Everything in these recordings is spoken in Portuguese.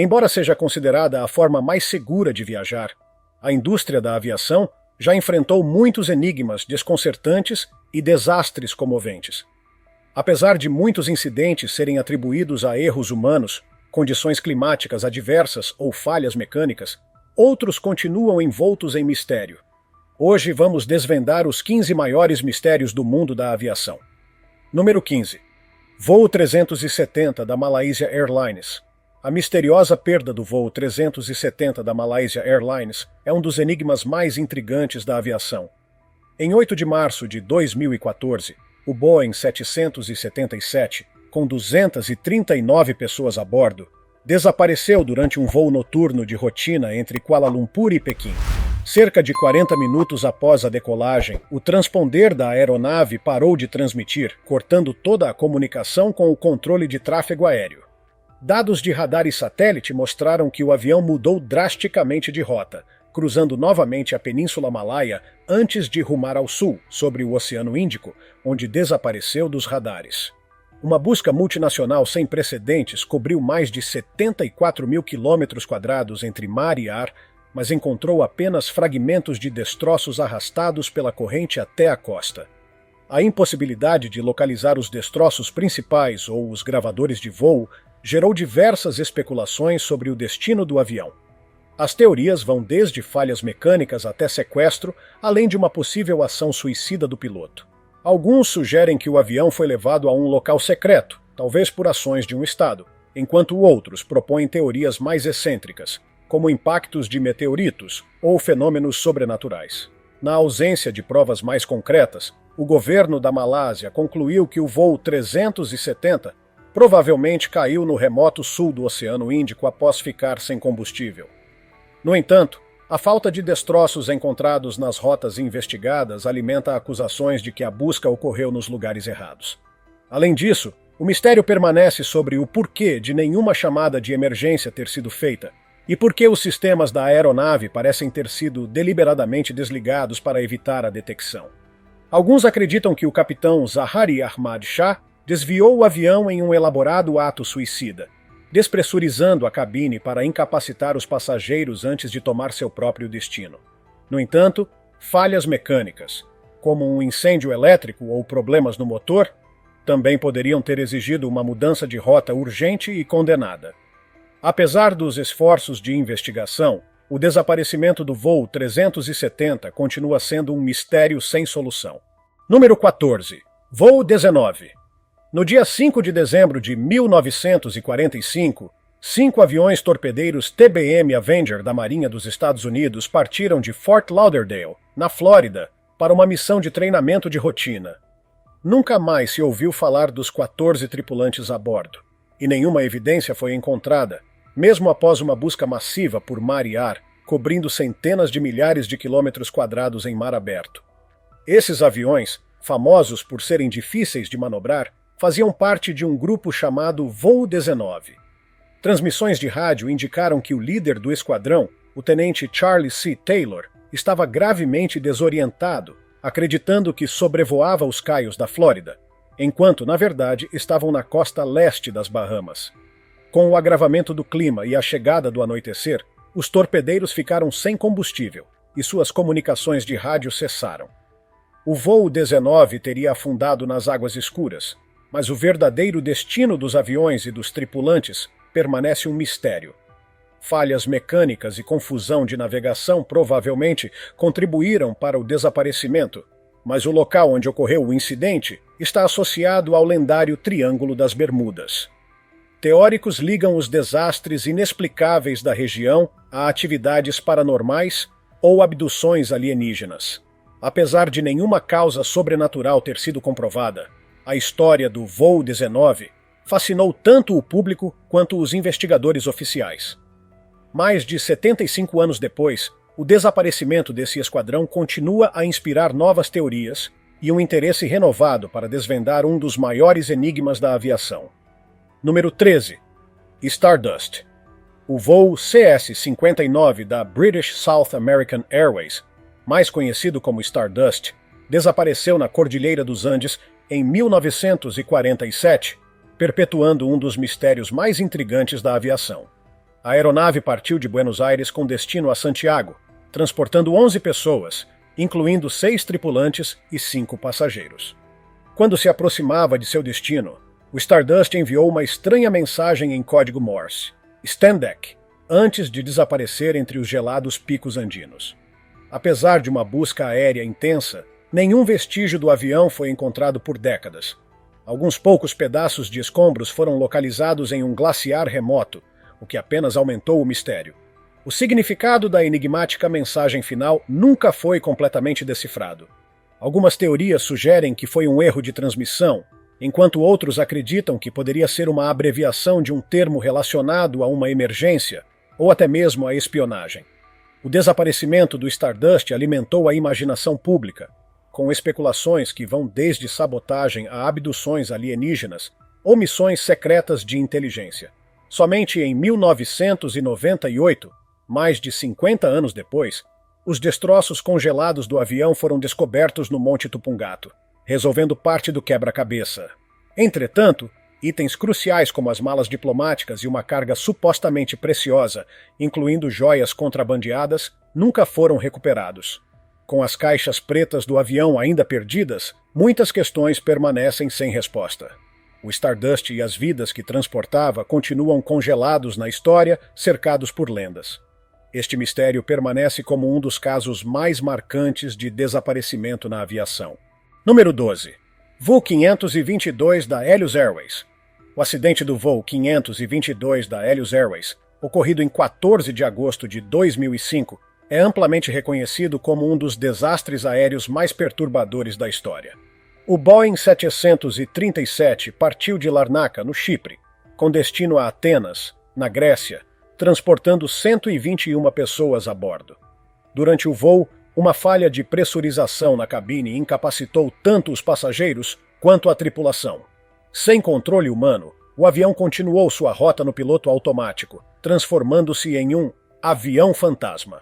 Embora seja considerada a forma mais segura de viajar, a indústria da aviação já enfrentou muitos enigmas desconcertantes e desastres comoventes. Apesar de muitos incidentes serem atribuídos a erros humanos, condições climáticas adversas ou falhas mecânicas, outros continuam envoltos em mistério. Hoje vamos desvendar os 15 maiores mistérios do mundo da aviação. Número 15. Voo 370 da Malaysia Airlines. A misteriosa perda do voo 370 da Malaysia Airlines é um dos enigmas mais intrigantes da aviação. Em 8 de março de 2014, o Boeing 777, com 239 pessoas a bordo, desapareceu durante um voo noturno de rotina entre Kuala Lumpur e Pequim. Cerca de 40 minutos após a decolagem, o transponder da aeronave parou de transmitir, cortando toda a comunicação com o controle de tráfego aéreo. Dados de radar e satélite mostraram que o avião mudou drasticamente de rota, cruzando novamente a Península Malaia antes de rumar ao sul, sobre o Oceano Índico, onde desapareceu dos radares. Uma busca multinacional sem precedentes cobriu mais de 74 mil quilômetros quadrados entre mar e ar, mas encontrou apenas fragmentos de destroços arrastados pela corrente até a costa. A impossibilidade de localizar os destroços principais ou os gravadores de voo gerou diversas especulações sobre o destino do avião. As teorias vão desde falhas mecânicas até sequestro, além de uma possível ação suicida do piloto. Alguns sugerem que o avião foi levado a um local secreto, talvez por ações de um Estado, enquanto outros propõem teorias mais excêntricas, como impactos de meteoritos ou fenômenos sobrenaturais. Na ausência de provas mais concretas, o governo da Malásia concluiu que o voo 370 provavelmente caiu no remoto sul do Oceano Índico após ficar sem combustível. No entanto, a falta de destroços encontrados nas rotas investigadas alimenta acusações de que a busca ocorreu nos lugares errados. Além disso, o mistério permanece sobre o porquê de nenhuma chamada de emergência ter sido feita e por que os sistemas da aeronave parecem ter sido deliberadamente desligados para evitar a detecção. Alguns acreditam que o capitão Zahari Ahmad Shah desviou o avião em um elaborado ato suicida, despressurizando a cabine para incapacitar os passageiros antes de tomar seu próprio destino. No entanto, falhas mecânicas, como um incêndio elétrico ou problemas no motor, também poderiam ter exigido uma mudança de rota urgente e condenada. Apesar dos esforços de investigação, o desaparecimento do voo 370 continua sendo um mistério sem solução. Número 14. Voo 19. No dia 5 de dezembro de 1945, 5 aviões torpedeiros TBM Avenger da Marinha dos Estados Unidos partiram de Fort Lauderdale, na Flórida, para uma missão de treinamento de rotina. Nunca mais se ouviu falar dos 14 tripulantes a bordo, e nenhuma evidência foi encontrada, mesmo após uma busca massiva por mar e ar, cobrindo centenas de milhares de quilômetros quadrados em mar aberto. Esses aviões, famosos por serem difíceis de manobrar, faziam parte de um grupo chamado Voo 19. Transmissões de rádio indicaram que o líder do esquadrão, o tenente Charles C. Taylor, estava gravemente desorientado, acreditando que sobrevoava os caios da Flórida, enquanto, na verdade, estavam na costa leste das Bahamas. Com o agravamento do clima e a chegada do anoitecer, os torpedeiros ficaram sem combustível e suas comunicações de rádio cessaram. O voo 19 teria afundado nas águas escuras, mas o verdadeiro destino dos aviões e dos tripulantes permanece um mistério. Falhas mecânicas e confusão de navegação provavelmente contribuíram para o desaparecimento, mas o local onde ocorreu o incidente está associado ao lendário Triângulo das Bermudas. Teóricos ligam os desastres inexplicáveis da região a atividades paranormais ou abduções alienígenas. Apesar de nenhuma causa sobrenatural ter sido comprovada, a história do Voo 19 fascinou tanto o público quanto os investigadores oficiais. Mais de 75 anos depois, o desaparecimento desse esquadrão continua a inspirar novas teorias e um interesse renovado para desvendar um dos maiores enigmas da aviação. Número 13. Stardust. O voo CS-59 da British South American Airways, mais conhecido como Stardust, desapareceu na Cordilheira dos Andes em 1947, perpetuando um dos mistérios mais intrigantes da aviação. A aeronave partiu de Buenos Aires com destino a Santiago, transportando 11 pessoas, incluindo 6 tripulantes e 5 passageiros. Quando se aproximava de seu destino, o Stardust enviou uma estranha mensagem em código Morse, Standec, antes de desaparecer entre os gelados picos andinos. Apesar de uma busca aérea intensa, nenhum vestígio do avião foi encontrado por décadas. Alguns poucos pedaços de escombros foram localizados em um glaciar remoto, o que apenas aumentou o mistério. O significado da enigmática mensagem final nunca foi completamente decifrado. Algumas teorias sugerem que foi um erro de transmissão, enquanto outros acreditam que poderia ser uma abreviação de um termo relacionado a uma emergência ou até mesmo a espionagem. O desaparecimento do Stardust alimentou a imaginação pública, com especulações que vão desde sabotagem a abduções alienígenas ou missões secretas de inteligência. Somente em 1998, mais de 50 anos depois, os destroços congelados do avião foram descobertos no Monte Tupungato, resolvendo parte do quebra-cabeça. Entretanto, itens cruciais como as malas diplomáticas e uma carga supostamente preciosa, incluindo joias contrabandeadas, nunca foram recuperados. Com as caixas pretas do avião ainda perdidas, muitas questões permanecem sem resposta. O Stardust e as vidas que transportava continuam congelados na história, cercados por lendas. Este mistério permanece como um dos casos mais marcantes de desaparecimento na aviação. Número 12. Voo 522 da Helios Airways. O acidente do voo 522 da Helios Airways, ocorrido em 14 de agosto de 2005, é amplamente reconhecido como um dos desastres aéreos mais perturbadores da história. O Boeing 737 partiu de Larnaca, no Chipre, com destino a Atenas, na Grécia, transportando 121 pessoas a bordo. Durante o voo, uma falha de pressurização na cabine incapacitou tanto os passageiros quanto a tripulação. Sem controle humano, o avião continuou sua rota no piloto automático, transformando-se em um avião fantasma.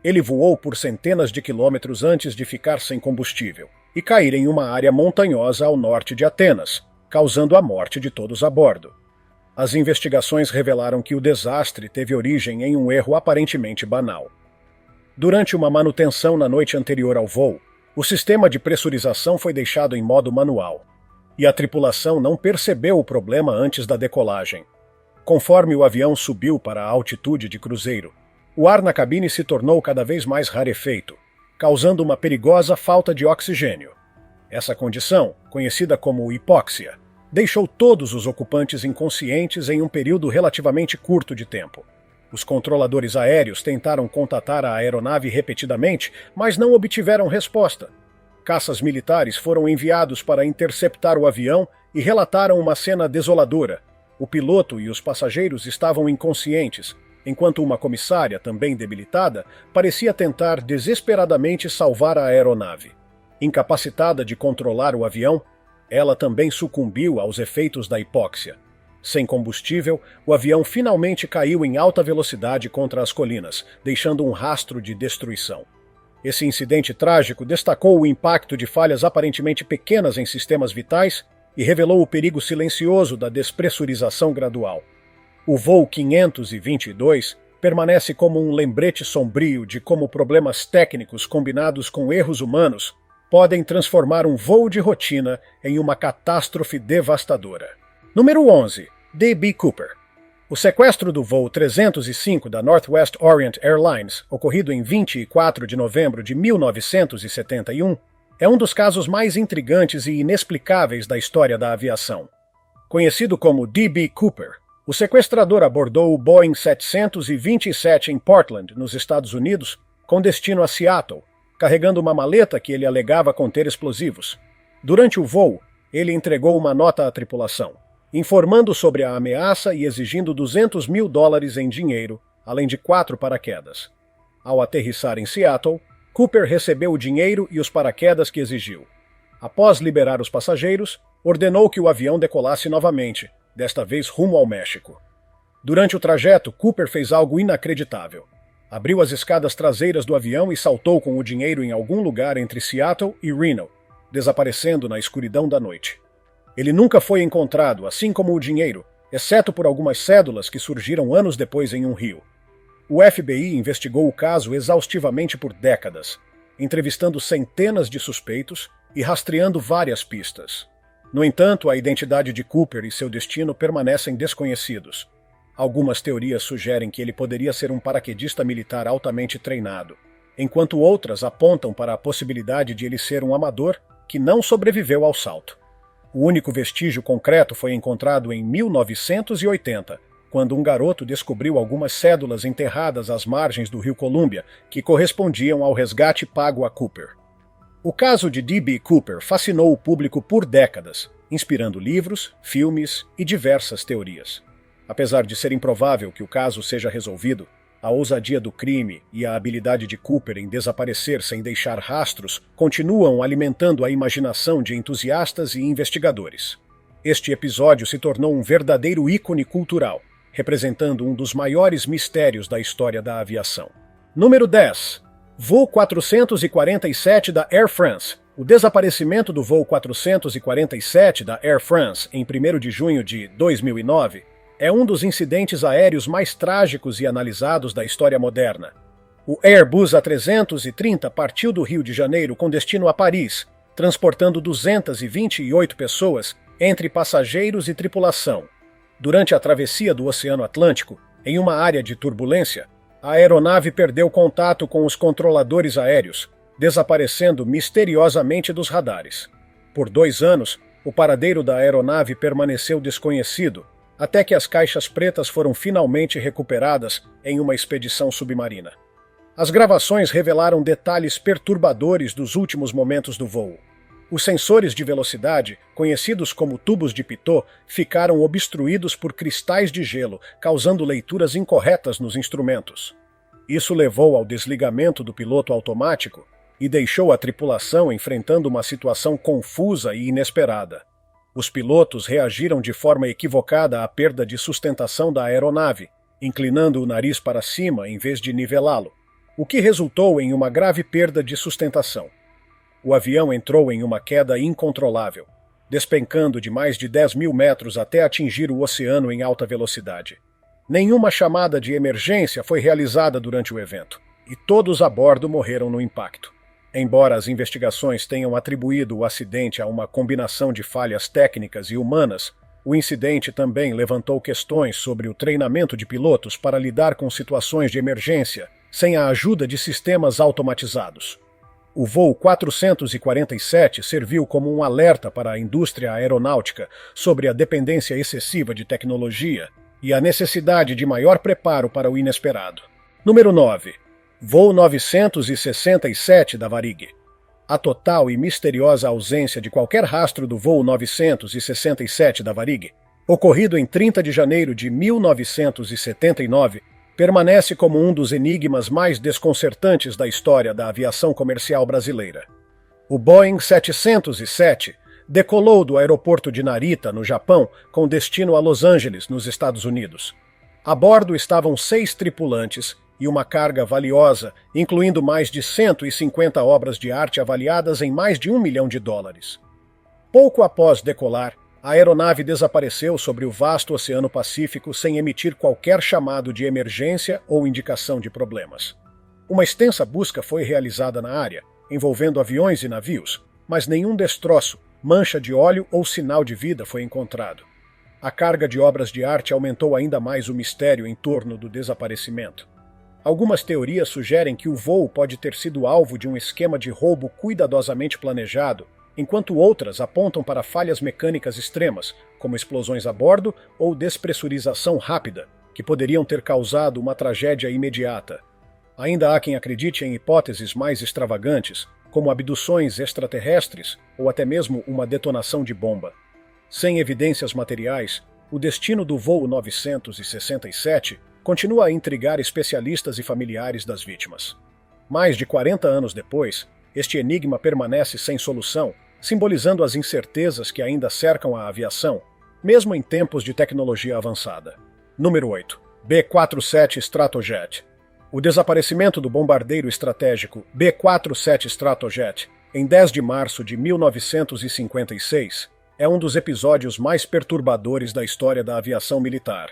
Ele voou por centenas de quilômetros antes de ficar sem combustível e cair em uma área montanhosa ao norte de Atenas, causando a morte de todos a bordo. As investigações revelaram que o desastre teve origem em um erro aparentemente banal. Durante uma manutenção na noite anterior ao voo, o sistema de pressurização foi deixado em modo manual, e a tripulação não percebeu o problema antes da decolagem. Conforme o avião subiu para a altitude de cruzeiro, o ar na cabine se tornou cada vez mais rarefeito, causando uma perigosa falta de oxigênio. Essa condição, conhecida como hipóxia, deixou todos os ocupantes inconscientes em um período relativamente curto de tempo. Os controladores aéreos tentaram contatar a aeronave repetidamente, mas não obtiveram resposta. Caças militares foram enviados para interceptar o avião e relataram uma cena desoladora. O piloto e os passageiros estavam inconscientes, enquanto uma comissária, também debilitada, parecia tentar desesperadamente salvar a aeronave. Incapacitada de controlar o avião, ela também sucumbiu aos efeitos da hipóxia. Sem combustível, o avião finalmente caiu em alta velocidade contra as colinas, deixando um rastro de destruição. Esse incidente trágico destacou o impacto de falhas aparentemente pequenas em sistemas vitais e revelou o perigo silencioso da despressurização gradual. O voo 522 permanece como um lembrete sombrio de como problemas técnicos combinados com erros humanos podem transformar um voo de rotina em uma catástrofe devastadora. Número 11. D.B. Cooper. O sequestro do voo 305 da Northwest Orient Airlines, ocorrido em 24 de novembro de 1971, é um dos casos mais intrigantes e inexplicáveis da história da aviação. Conhecido como D.B. Cooper, o sequestrador abordou o Boeing 727 em Portland, nos Estados Unidos, com destino a Seattle, carregando uma maleta que ele alegava conter explosivos. Durante o voo, ele entregou uma nota à tripulação, informando sobre a ameaça e exigindo $200 mil em dinheiro, além de 4 paraquedas. Ao aterrissar em Seattle, Cooper recebeu o dinheiro e os paraquedas que exigiu. Após liberar os passageiros, ordenou que o avião decolasse novamente, desta vez rumo ao México. Durante o trajeto, Cooper fez algo inacreditável. Abriu as escadas traseiras do avião e saltou com o dinheiro em algum lugar entre Seattle e Reno, desaparecendo na escuridão da noite. Ele nunca foi encontrado, assim como o dinheiro, exceto por algumas cédulas que surgiram anos depois em um rio. O FBI investigou o caso exaustivamente por décadas, entrevistando centenas de suspeitos e rastreando várias pistas. No entanto, a identidade de Cooper e seu destino permanecem desconhecidos. Algumas teorias sugerem que ele poderia ser um paraquedista militar altamente treinado, enquanto outras apontam para a possibilidade de ele ser um amador que não sobreviveu ao salto. O único vestígio concreto foi encontrado em 1980, quando um garoto descobriu algumas cédulas enterradas às margens do rio Columbia que correspondiam ao resgate pago a Cooper. O caso de D.B. Cooper fascinou o público por décadas, inspirando livros, filmes e diversas teorias. Apesar de ser improvável que o caso seja resolvido, a ousadia do crime e a habilidade de Cooper em desaparecer sem deixar rastros continuam alimentando a imaginação de entusiastas e investigadores. Este episódio se tornou um verdadeiro ícone cultural, representando um dos maiores mistérios da história da aviação. Número 10. Voo 447 da Air France. O desaparecimento do voo 447 da Air France em 1º de junho de 2009 é um dos incidentes aéreos mais trágicos e analisados da história moderna. O Airbus A330 partiu do Rio de Janeiro com destino a Paris, transportando 228 pessoas entre passageiros e tripulação. Durante a travessia do Oceano Atlântico, em uma área de turbulência, a aeronave perdeu contato com os controladores aéreos, desaparecendo misteriosamente dos radares. Por 2 anos, o paradeiro da aeronave permaneceu desconhecido, até que as caixas pretas foram finalmente recuperadas em uma expedição submarina. As gravações revelaram detalhes perturbadores dos últimos momentos do voo. Os sensores de velocidade, conhecidos como tubos de Pitot, ficaram obstruídos por cristais de gelo, causando leituras incorretas nos instrumentos. Isso levou ao desligamento do piloto automático e deixou a tripulação enfrentando uma situação confusa e inesperada. Os pilotos reagiram de forma equivocada à perda de sustentação da aeronave, inclinando o nariz para cima em vez de nivelá-lo, o que resultou em uma grave perda de sustentação. O avião entrou em uma queda incontrolável, despencando de mais de 10.000 metros até atingir o oceano em alta velocidade. Nenhuma chamada de emergência foi realizada durante o evento, e todos a bordo morreram no impacto. Embora as investigações tenham atribuído o acidente a uma combinação de falhas técnicas e humanas, o incidente também levantou questões sobre o treinamento de pilotos para lidar com situações de emergência sem a ajuda de sistemas automatizados. O voo 447 serviu como um alerta para a indústria aeronáutica sobre a dependência excessiva de tecnologia e a necessidade de maior preparo para o inesperado. Número 9. Voo 967 da Varig. A total e misteriosa ausência de qualquer rastro do voo 967 da Varig, ocorrido em 30 de janeiro de 1979, permanece como um dos enigmas mais desconcertantes da história da aviação comercial brasileira. O Boeing 707 decolou do aeroporto de Narita, no Japão, com destino a Los Angeles, nos Estados Unidos. A bordo estavam 6 tripulantes e uma carga valiosa, incluindo mais de 150 obras de arte avaliadas em mais de $1 milhão. Pouco após decolar, a aeronave desapareceu sobre o vasto Oceano Pacífico sem emitir qualquer chamado de emergência ou indicação de problemas. Uma extensa busca foi realizada na área, envolvendo aviões e navios, mas nenhum destroço, mancha de óleo ou sinal de vida foi encontrado. A carga de obras de arte aumentou ainda mais o mistério em torno do desaparecimento. Algumas teorias sugerem que o voo pode ter sido alvo de um esquema de roubo cuidadosamente planejado, enquanto outras apontam para falhas mecânicas extremas, como explosões a bordo ou despressurização rápida, que poderiam ter causado uma tragédia imediata. Ainda há quem acredite em hipóteses mais extravagantes, como abduções extraterrestres ou até mesmo uma detonação de bomba. Sem evidências materiais, o destino do voo 967 continua a intrigar especialistas e familiares das vítimas. Mais de 40 anos depois, este enigma permanece sem solução, simbolizando as incertezas que ainda cercam a aviação, mesmo em tempos de tecnologia avançada. Número 8. B-47 Stratojet. O desaparecimento do bombardeiro estratégico B-47 Stratojet, em 10 de março de 1956, é um dos episódios mais perturbadores da história da aviação militar.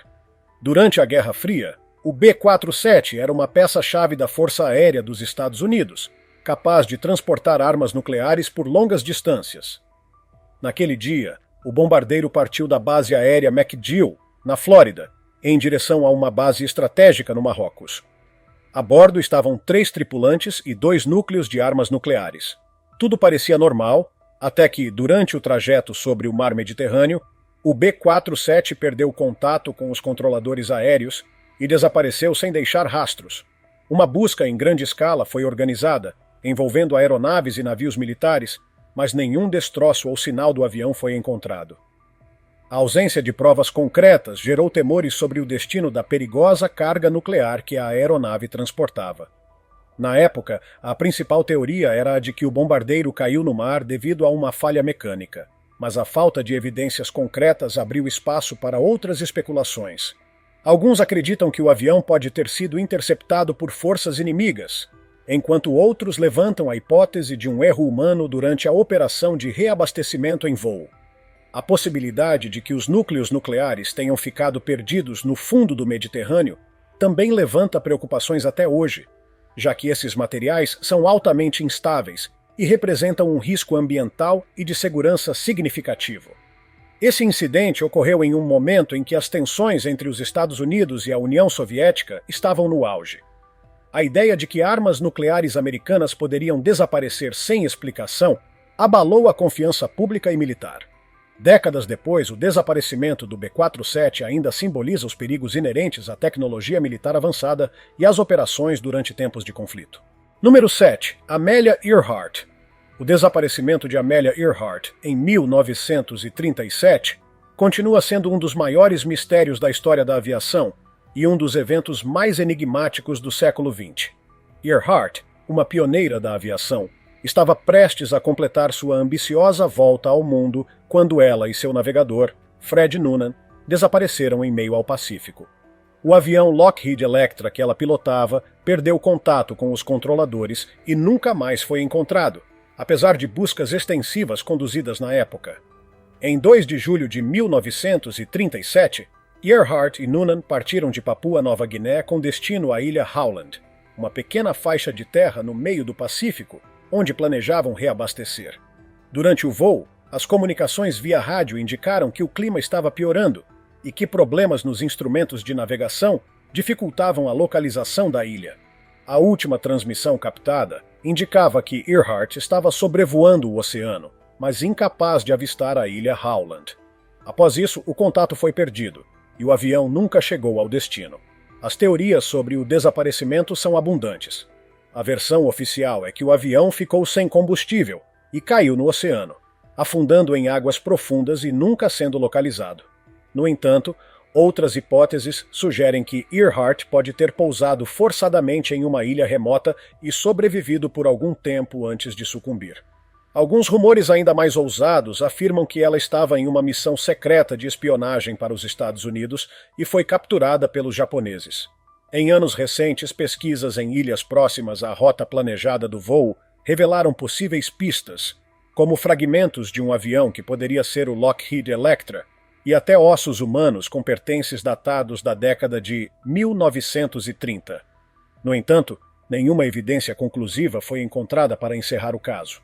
Durante a Guerra Fria, o B-47 era uma peça-chave da Força Aérea dos Estados Unidos, capaz de transportar armas nucleares por longas distâncias. Naquele dia, o bombardeiro partiu da base aérea MacDill, na Flórida, em direção a uma base estratégica no Marrocos. A bordo estavam 3 tripulantes e 2 núcleos de armas nucleares. Tudo parecia normal, até que, durante o trajeto sobre o Mar Mediterrâneo, o B-47 perdeu contato com os controladores aéreos e desapareceu sem deixar rastros. Uma busca em grande escala foi organizada, envolvendo aeronaves e navios militares, mas nenhum destroço ou sinal do avião foi encontrado. A ausência de provas concretas gerou temores sobre o destino da perigosa carga nuclear que a aeronave transportava. Na época, a principal teoria era a de que o bombardeiro caiu no mar devido a uma falha mecânica, mas a falta de evidências concretas abriu espaço para outras especulações. Alguns acreditam que o avião pode ter sido interceptado por forças inimigas, enquanto outros levantam a hipótese de um erro humano durante a operação de reabastecimento em voo. A possibilidade de que os núcleos nucleares tenham ficado perdidos no fundo do Mediterrâneo também levanta preocupações até hoje, já que esses materiais são altamente instáveis e representam um risco ambiental e de segurança significativo. Esse incidente ocorreu em um momento em que as tensões entre os Estados Unidos e a União Soviética estavam no auge. A ideia de que armas nucleares americanas poderiam desaparecer sem explicação abalou a confiança pública e militar. Décadas depois, o desaparecimento do B-47 ainda simboliza os perigos inerentes à tecnologia militar avançada e às operações durante tempos de conflito. Número 7. Amelia Earhart. O desaparecimento de Amelia Earhart em 1937 continua sendo um dos maiores mistérios da história da aviação e um dos eventos mais enigmáticos do século XX. Earhart, uma pioneira da aviação, estava prestes a completar sua ambiciosa volta ao mundo quando ela e seu navegador, Fred Noonan, desapareceram em meio ao Pacífico. O avião Lockheed Electra que ela pilotava perdeu contato com os controladores e nunca mais foi encontrado, apesar de buscas extensivas conduzidas na época. Em 2 de julho de 1937, Earhart e Noonan partiram de Papua Nova Guiné com destino à ilha Howland, uma pequena faixa de terra no meio do Pacífico, onde planejavam reabastecer. Durante o voo, as comunicações via rádio indicaram que o clima estava piorando e que problemas nos instrumentos de navegação dificultavam a localização da ilha. A última transmissão captada indicava que Earhart estava sobrevoando o oceano, mas incapaz de avistar a ilha Howland. Após isso, o contato foi perdido e o avião nunca chegou ao destino. As teorias sobre o desaparecimento são abundantes. A versão oficial é que o avião ficou sem combustível e caiu no oceano, afundando em águas profundas e nunca sendo localizado. No entanto, outras hipóteses sugerem que Earhart pode ter pousado forçadamente em uma ilha remota e sobrevivido por algum tempo antes de sucumbir. Alguns rumores ainda mais ousados afirmam que ela estava em uma missão secreta de espionagem para os Estados Unidos e foi capturada pelos japoneses. Em anos recentes, pesquisas em ilhas próximas à rota planejada do voo revelaram possíveis pistas, como fragmentos de um avião que poderia ser o Lockheed Electra, e até ossos humanos com pertences datados da década de 1930. No entanto, nenhuma evidência conclusiva foi encontrada para encerrar o caso.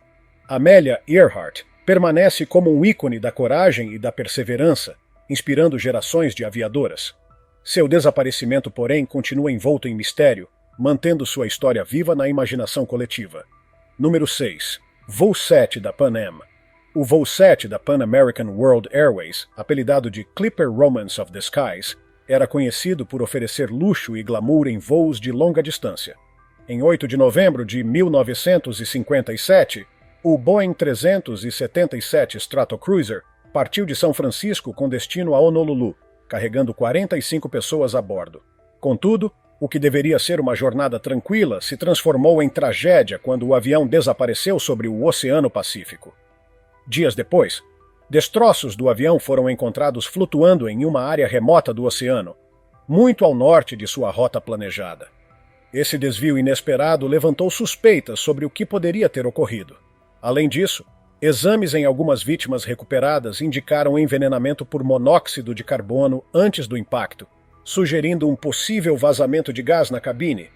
Amelia Earhart permanece como um ícone da coragem e da perseverança, inspirando gerações de aviadoras. Seu desaparecimento, porém, continua envolto em mistério, mantendo sua história viva na imaginação coletiva. Número 6. Voo 7 da Pan Am. O voo 7 da Pan American World Airways, apelidado de Clipper Romance of the Skies, era conhecido por oferecer luxo e glamour em voos de longa distância. Em 8 de novembro de 1957, o Boeing 377 Stratocruiser partiu de São Francisco com destino a Honolulu, carregando 45 pessoas a bordo. Contudo, o que deveria ser uma jornada tranquila se transformou em tragédia quando o avião desapareceu sobre o Oceano Pacífico. Dias depois, destroços do avião foram encontrados flutuando em uma área remota do oceano, muito ao norte de sua rota planejada. Esse desvio inesperado levantou suspeitas sobre o que poderia ter ocorrido. Além disso, Exames em algumas vítimas recuperadas indicaram envenenamento por monóxido de carbono antes do impacto, sugerindo um possível vazamento de gás na cabine.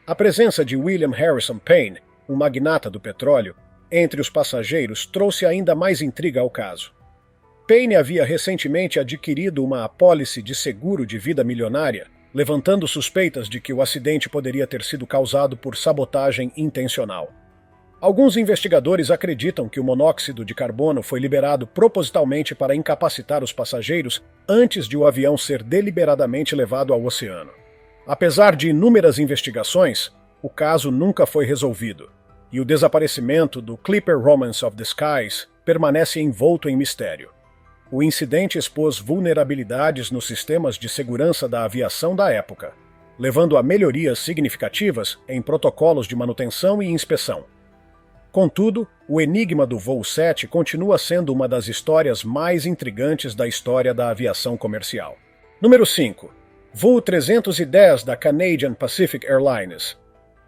A presença de William Harrison Payne, um magnata do petróleo, entre os passageiros trouxe ainda mais intriga ao caso. Payne havia recentemente adquirido uma apólice de seguro de vida milionária, levantando suspeitas de que o acidente poderia ter sido causado por sabotagem intencional. Alguns investigadores acreditam que o monóxido de carbono foi liberado propositalmente para incapacitar os passageiros antes de o avião ser deliberadamente levado ao oceano. Apesar de inúmeras investigações, o caso nunca foi resolvido, e o desaparecimento do Clipper Romance of the Skies permanece envolto em mistério. O incidente expôs vulnerabilidades nos sistemas de segurança da aviação da época, levando a melhorias significativas em protocolos de manutenção e inspeção. Contudo, o enigma do voo 7 continua sendo uma das histórias mais intrigantes da história da aviação comercial. Número 5. Voo 310 da Canadian Pacific Airlines.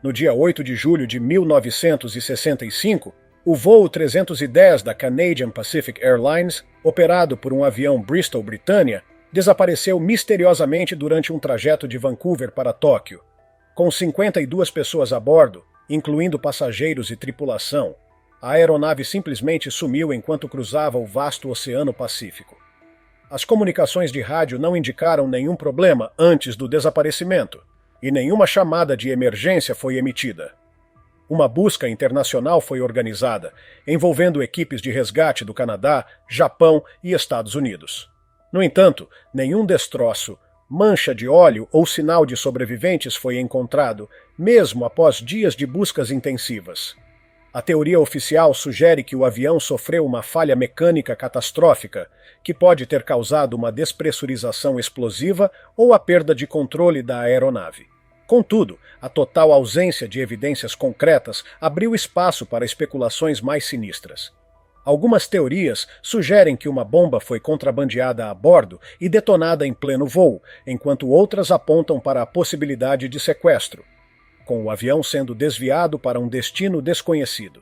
No dia 8 de julho de 1965, o voo 310 da Canadian Pacific Airlines, operado por um avião Bristol Britannia, desapareceu misteriosamente durante um trajeto de Vancouver para Tóquio. Com 52 pessoas a bordo, incluindo passageiros e tripulação, a aeronave simplesmente sumiu enquanto cruzava o vasto Oceano Pacífico. As comunicações de rádio não indicaram nenhum problema antes do desaparecimento, e nenhuma chamada de emergência foi emitida. Uma busca internacional foi organizada, envolvendo equipes de resgate do Canadá, Japão e Estados Unidos. No entanto, nenhum destroço, mancha de óleo ou sinal de sobreviventes foi encontrado, mesmo após dias de buscas intensivas. A teoria oficial sugere que o avião sofreu uma falha mecânica catastrófica, que pode ter causado uma despressurização explosiva ou a perda de controle da aeronave. Contudo, a total ausência de evidências concretas abriu espaço para especulações mais sinistras. Algumas teorias sugerem que uma bomba foi contrabandeada a bordo e detonada em pleno voo, enquanto outras apontam para a possibilidade de sequestro, com o avião sendo desviado para um destino desconhecido.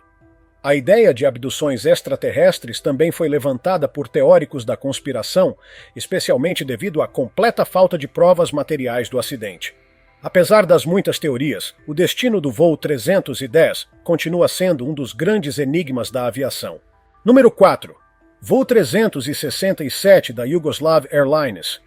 A ideia de abduções extraterrestres também foi levantada por teóricos da conspiração, especialmente devido à completa falta de provas materiais do acidente. Apesar das muitas teorias, o destino do voo 310 continua sendo um dos grandes enigmas da aviação. Número 4. Voo 367 da Yugoslav Airlines.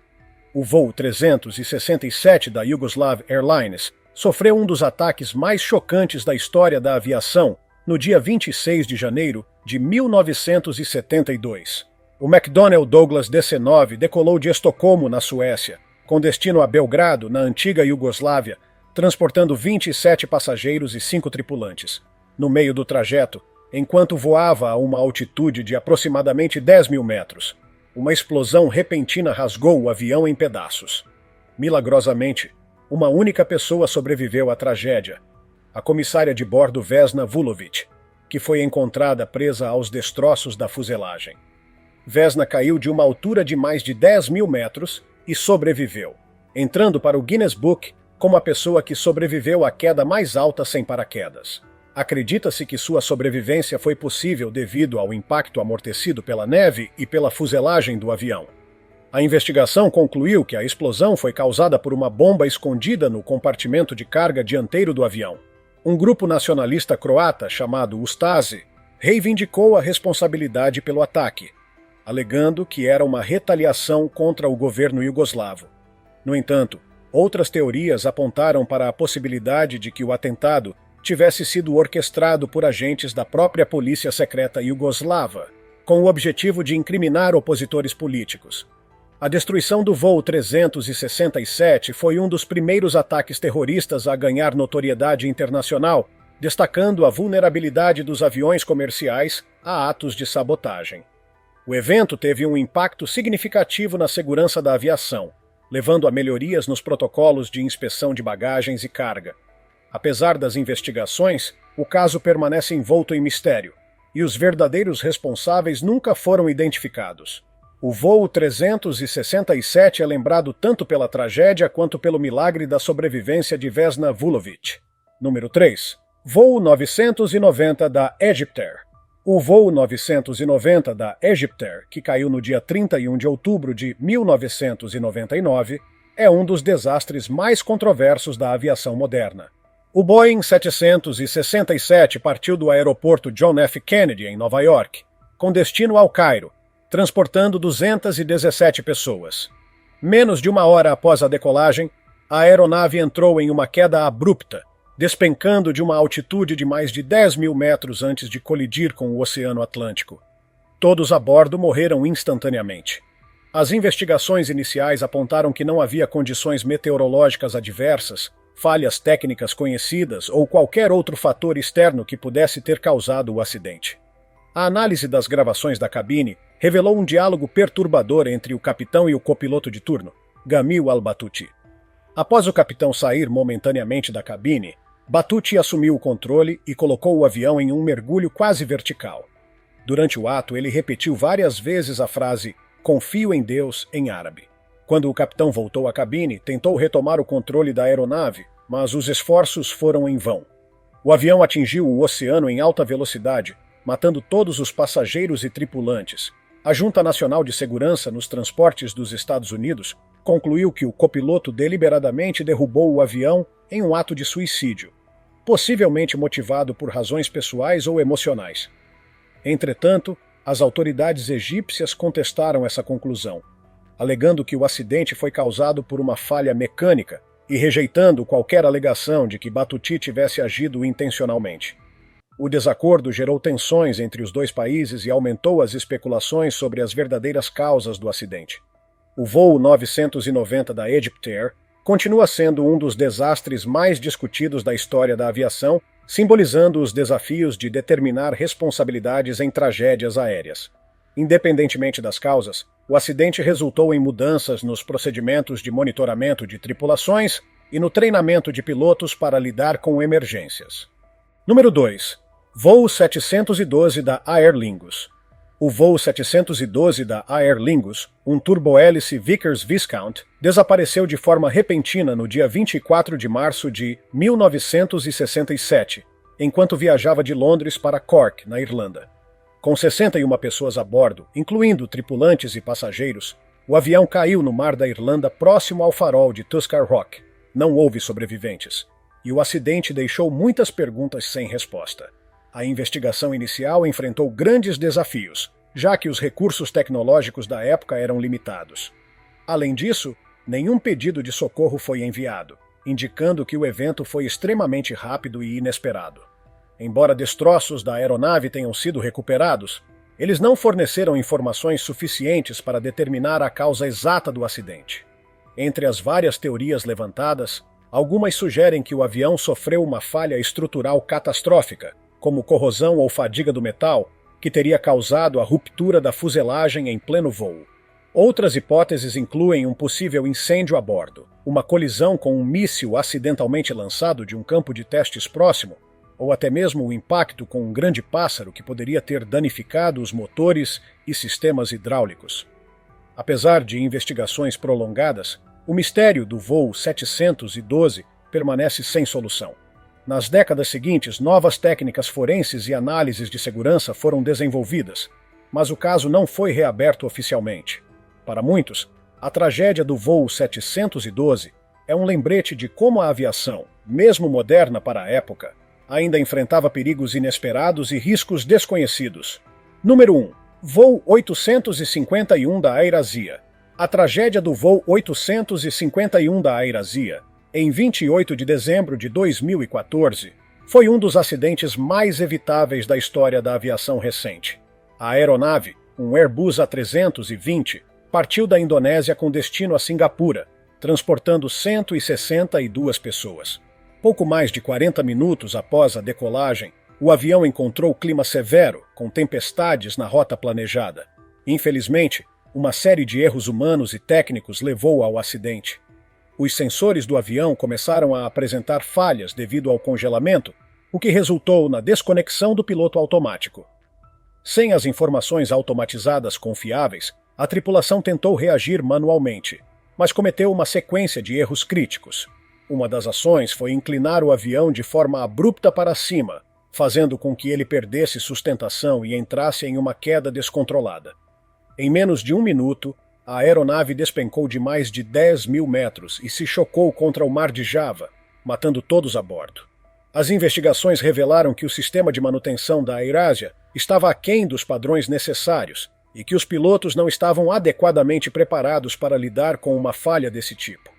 O voo 367 da Yugoslav Airlines sofreu um dos ataques mais chocantes da história da aviação no dia 26 de janeiro de 1972. O McDonnell Douglas DC-9 decolou de Estocolmo, na Suécia, com destino a Belgrado, na antiga Iugoslávia, transportando 27 passageiros e 5 tripulantes. No meio do trajeto, enquanto voava a uma altitude de aproximadamente 10 mil metros, uma explosão repentina rasgou o avião em pedaços. Milagrosamente, uma única pessoa sobreviveu à tragédia, a comissária de bordo Vesna Vulovic, que foi encontrada presa aos destroços da fuselagem. Vesna caiu de uma altura de mais de 10 mil metros e sobreviveu, entrando para o Guinness Book como a pessoa que sobreviveu à queda mais alta sem paraquedas. Acredita-se que sua sobrevivência foi possível devido ao impacto amortecido pela neve e pela fuselagem do avião. A investigação concluiu que a explosão foi causada por uma bomba escondida no compartimento de carga dianteiro do avião. Um grupo nacionalista croata chamado Ustasi reivindicou a responsabilidade pelo ataque, alegando que era uma retaliação contra o governo iugoslavo. No entanto, outras teorias apontaram para a possibilidade de que o atentado tivesse sido orquestrado por agentes da própria polícia secreta iugoslava, com o objetivo de incriminar opositores políticos. A destruição do voo 367 foi um dos primeiros ataques terroristas a ganhar notoriedade internacional, destacando a vulnerabilidade dos aviões comerciais a atos de sabotagem. O evento teve um impacto significativo na segurança da aviação, levando a melhorias nos protocolos de inspeção de bagagens e carga. Apesar das investigações, o caso permanece envolto em mistério, e os verdadeiros responsáveis nunca foram identificados. O voo 367 é lembrado tanto pela tragédia quanto pelo milagre da sobrevivência de Vesna Vulovic. Número 3. Voo 990 da Egyptair. O voo 990 da Egyptair, que caiu no dia 31 de outubro de 1999, é um dos desastres mais controversos da aviação moderna. O Boeing 767 partiu do aeroporto John F. Kennedy, em Nova York, com destino ao Cairo, transportando 217 pessoas. Menos de uma hora após a decolagem, a aeronave entrou em uma queda abrupta, despencando de uma altitude de mais de 10 mil metros antes de colidir com o Oceano Atlântico. Todos a bordo morreram instantaneamente. As investigações iniciais apontaram que não havia condições meteorológicas adversas, falhas técnicas conhecidas ou qualquer outro fator externo que pudesse ter causado o acidente. A análise das gravações da cabine revelou um diálogo perturbador entre o capitão e o copiloto de turno, Gamil Al-Batouti. Após o capitão sair momentaneamente da cabine, Batouti assumiu o controle e colocou o avião em um mergulho quase vertical. Durante o ato, ele repetiu várias vezes a frase "Confio em Deus" em árabe. Quando o capitão voltou à cabine, tentou retomar o controle da aeronave, mas os esforços foram em vão. O avião atingiu o oceano em alta velocidade, matando todos os passageiros e tripulantes. A Junta Nacional de Segurança nos Transportes dos Estados Unidos concluiu que o copiloto deliberadamente derrubou o avião em um ato de suicídio, possivelmente motivado por razões pessoais ou emocionais. Entretanto, as autoridades egípcias contestaram essa conclusão, alegando que o acidente foi causado por uma falha mecânica e rejeitando qualquer alegação de que Batouti tivesse agido intencionalmente. O desacordo gerou tensões entre os dois países e aumentou as especulações sobre as verdadeiras causas do acidente. O voo 990 da Egyptair continua sendo um dos desastres mais discutidos da história da aviação, simbolizando os desafios de determinar responsabilidades em tragédias aéreas. Independentemente das causas, o acidente resultou em mudanças nos procedimentos de monitoramento de tripulações e no treinamento de pilotos para lidar com emergências. Número 2. Voo 712 da Aer Lingus. O voo 712 da Aer Lingus, um turbohélice Vickers-Viscount, desapareceu de forma repentina no dia 24 de março de 1967, enquanto viajava de Londres para Cork, na Irlanda. Com 61 pessoas a bordo, incluindo tripulantes e passageiros, o avião caiu no mar da Irlanda próximo ao farol de Tuskar Rock. Não houve sobreviventes, e o acidente deixou muitas perguntas sem resposta. A investigação inicial enfrentou grandes desafios, já que os recursos tecnológicos da época eram limitados. Além disso, nenhum pedido de socorro foi enviado, indicando que o evento foi extremamente rápido e inesperado. Embora destroços da aeronave tenham sido recuperados, eles não forneceram informações suficientes para determinar a causa exata do acidente. Entre as várias teorias levantadas, algumas sugerem que o avião sofreu uma falha estrutural catastrófica, como corrosão ou fadiga do metal, que teria causado a ruptura da fuselagem em pleno voo. Outras hipóteses incluem um possível incêndio a bordo, uma colisão com um míssil acidentalmente lançado de um campo de testes próximo, ou até mesmo o impacto com um grande pássaro que poderia ter danificado os motores e sistemas hidráulicos. Apesar de investigações prolongadas, o mistério do voo 712 permanece sem solução. Nas décadas seguintes, novas técnicas forenses e análises de segurança foram desenvolvidas, mas o caso não foi reaberto oficialmente. Para muitos, a tragédia do voo 712 é um lembrete de como a aviação, mesmo moderna para a época, ainda enfrentava perigos inesperados e riscos desconhecidos. Número 1. Voo 851 da AirAsia. A tragédia do voo 851 da AirAsia, em 28 de dezembro de 2014, foi um dos acidentes mais evitáveis da história da aviação recente. A aeronave, um Airbus A320, partiu da Indonésia com destino a Singapura, transportando 162 pessoas. Pouco mais de 40 minutos após a decolagem, o avião encontrou clima severo, com tempestades na rota planejada. Infelizmente, uma série de erros humanos e técnicos levou ao acidente. Os sensores do avião começaram a apresentar falhas devido ao congelamento, o que resultou na desconexão do piloto automático. Sem as informações automatizadas confiáveis, a tripulação tentou reagir manualmente, mas cometeu uma sequência de erros críticos. Uma das ações foi inclinar o avião de forma abrupta para cima, fazendo com que ele perdesse sustentação e entrasse em uma queda descontrolada. Em menos de 1 minuto, a aeronave despencou de mais de 10.000 metros e se chocou contra o mar de Java, matando todos a bordo. As investigações revelaram que o sistema de manutenção da AirAsia estava aquém dos padrões necessários e que os pilotos não estavam adequadamente preparados para lidar com uma falha desse tipo.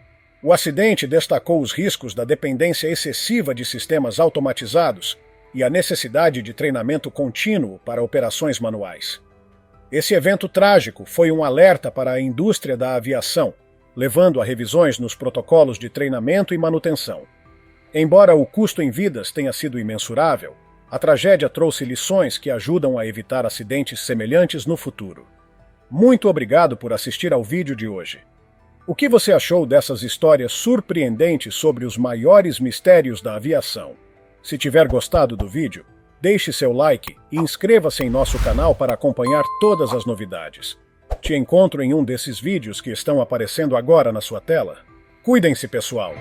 O acidente destacou os riscos da dependência excessiva de sistemas automatizados e a necessidade de treinamento contínuo para operações manuais. Esse evento trágico foi um alerta para a indústria da aviação, levando a revisões nos protocolos de treinamento e manutenção. Embora o custo em vidas tenha sido imensurável, a tragédia trouxe lições que ajudam a evitar acidentes semelhantes no futuro. Muito obrigado por assistir ao vídeo de hoje. O que você achou dessas histórias surpreendentes sobre os maiores mistérios da aviação? Se tiver gostado do vídeo, deixe seu like e inscreva-se em nosso canal para acompanhar todas as novidades. Te encontro em um desses vídeos que estão aparecendo agora na sua tela. Cuidem-se, pessoal!